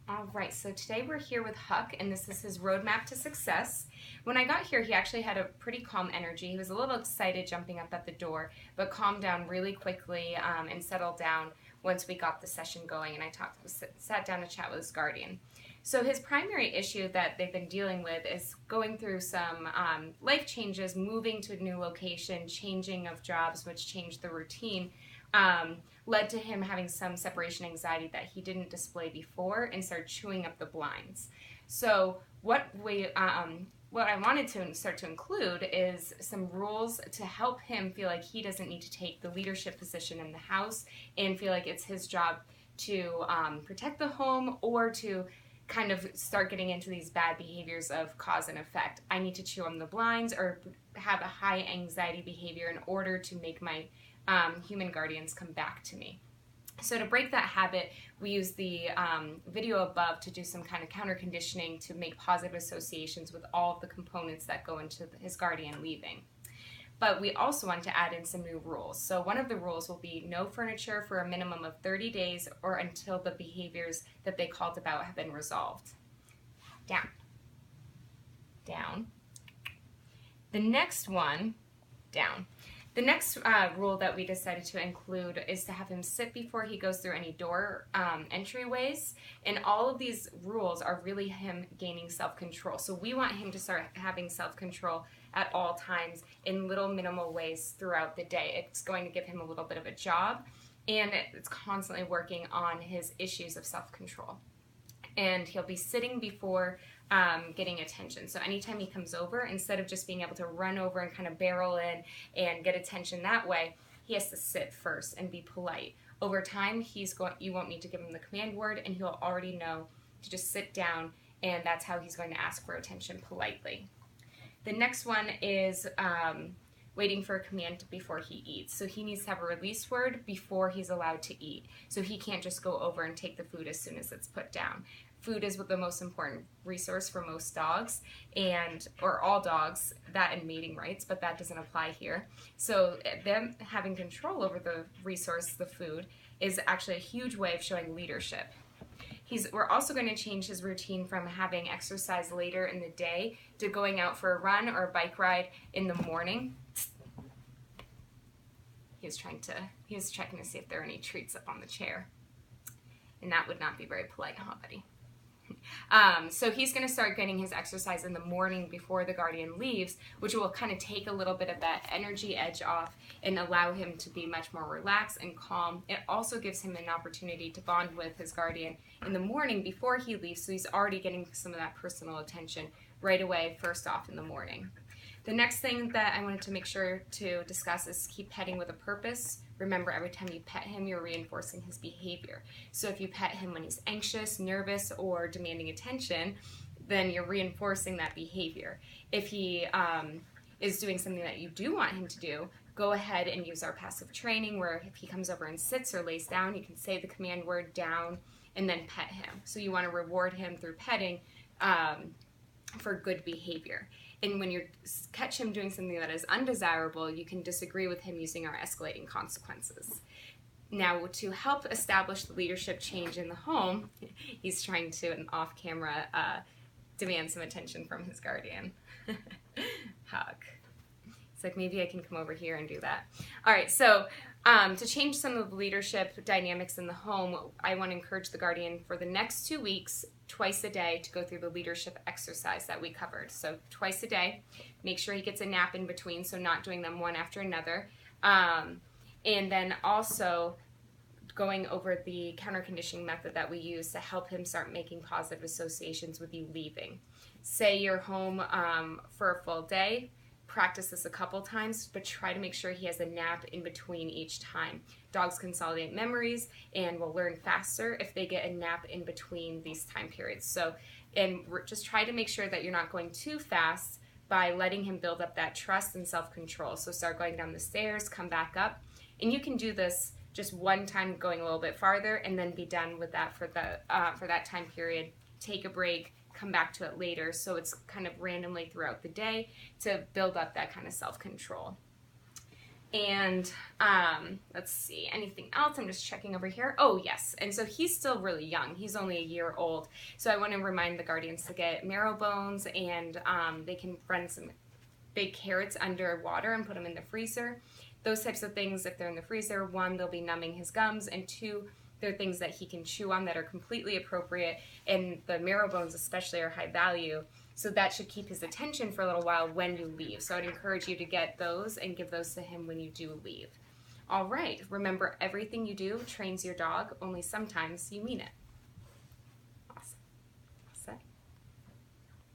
All right, so today we're here with Huck, and this is his roadmap to success. When I got here, he actually had a pretty calm energy. He was a little excited jumping up at the door, but calmed down really quickly and settled down once we got the session going, and sat down to chat with his guardian. So his primary issue that they've been dealing with is going through some life changes, moving to a new location, changing of jobs, which changed the routine, led to him having some separation anxiety that he didn't display before and started chewing up the blinds. So what I wanted to start to include is some rules to help him feel like he doesn't need to take the leadership position in the house and feel like it's his job to protect the home or to kind of start getting into these bad behaviors of cause and effect. I need to chew on the blinds or have a high anxiety behavior in order to make my human guardians come back to me. So to break that habit, we use the video above to do some kind of counter conditioning to make positive associations with all of the components that go into his guardian leaving. But we also want to add in some new rules. So one of the rules will be no furniture for a minimum of 30 days or until the behaviors that they called about have been resolved. Down. Down. The next one, down. The next rule that we decided to include is to have him sit before he goes through any door entryways. And all of these rules are really him gaining self-control. So we want him to start having self-control at all times in little minimal ways throughout the day. It's going to give him a little bit of a job, and it's constantly working on his issues of self-control. And he'll be sitting before getting attention. So anytime he comes over, instead of just being able to run over and kind of barrel in and get attention that way, he has to sit first and be polite. Over time, you won't need to give him the command word, and he'll already know to just sit down, and that's how he's going to ask for attention politely. The next one is waiting for a command before he eats. So he needs to have a release word before he's allowed to eat. So he can't just go over and take the food as soon as it's put down. Food is the most important resource for most dogs, or all dogs, that and mating rights, but that doesn't apply here. So them having control over the resource, the food, is actually a huge way of showing leadership. We're also going to change his routine from having exercise later in the day to going out for a run or a bike ride in the morning. He was checking to see if there are any treats up on the chair. And that would not be very polite, huh, buddy? So he's going to start getting his exercise in the morning before the guardian leaves, which will kind of take a little bit of that energy edge off and allow him to be much more relaxed and calm. It also gives him an opportunity to bond with his guardian in the morning before he leaves, so he's already getting some of that personal attention right away, first off in the morning. The next thing that I wanted to make sure to discuss is keep petting with a purpose. Remember, every time you pet him, you're reinforcing his behavior. So if you pet him when he's anxious, nervous, or demanding attention, then you're reinforcing that behavior. If he is doing something that you do want him to do, go ahead and use our passive training where if he comes over and sits or lays down, you can say the command word down and then pet him. So you want to reward him through petting for good behavior. And when you catch him doing something that is undesirable, you can disagree with him using our escalating consequences. Now, to help establish the leadership change in the home, he's trying to, off camera, demand some attention from his guardian. Huck. It's like, maybe I can come over here and do that. All right, so to change some of the leadership dynamics in the home, I want to encourage the guardian for the next 2 weeks, twice a day, to go through the leadership exercise that we covered. So twice a day, make sure he gets a nap in between, so not doing them one after another. And then also going over the counter conditioning method that we use to help him start making positive associations with you leaving. Say you're home for a full day. Practice this a couple times, but try to make sure he has a nap in between each time. Dogs consolidate memories and will learn faster if they get a nap in between these time periods. So, and just try to make sure that you're not going too fast by letting him build up that trust and self-control. So start going down the stairs, come back up, and you can do this just one time going a little bit farther and then be done with that for that time period. Take a break, come back to it later, so it's kind of randomly throughout the day to build up that kind of self-control. And let's see, anything else? I'm just checking over here. Oh, yes. And so he's still really young. He's only a year old. So I want to remind the guardians to get marrow bones, and they can run some big carrots under water and put them in the freezer. Those types of things, if they're in the freezer, one, they'll be numbing his gums, and two, they're things that he can chew on that are completely appropriate, and the marrow bones especially are high value. So that should keep his attention for a little while when you leave. So I'd encourage you to get those and give those to him when you do leave. All right, remember, everything you do trains your dog, only sometimes you mean it.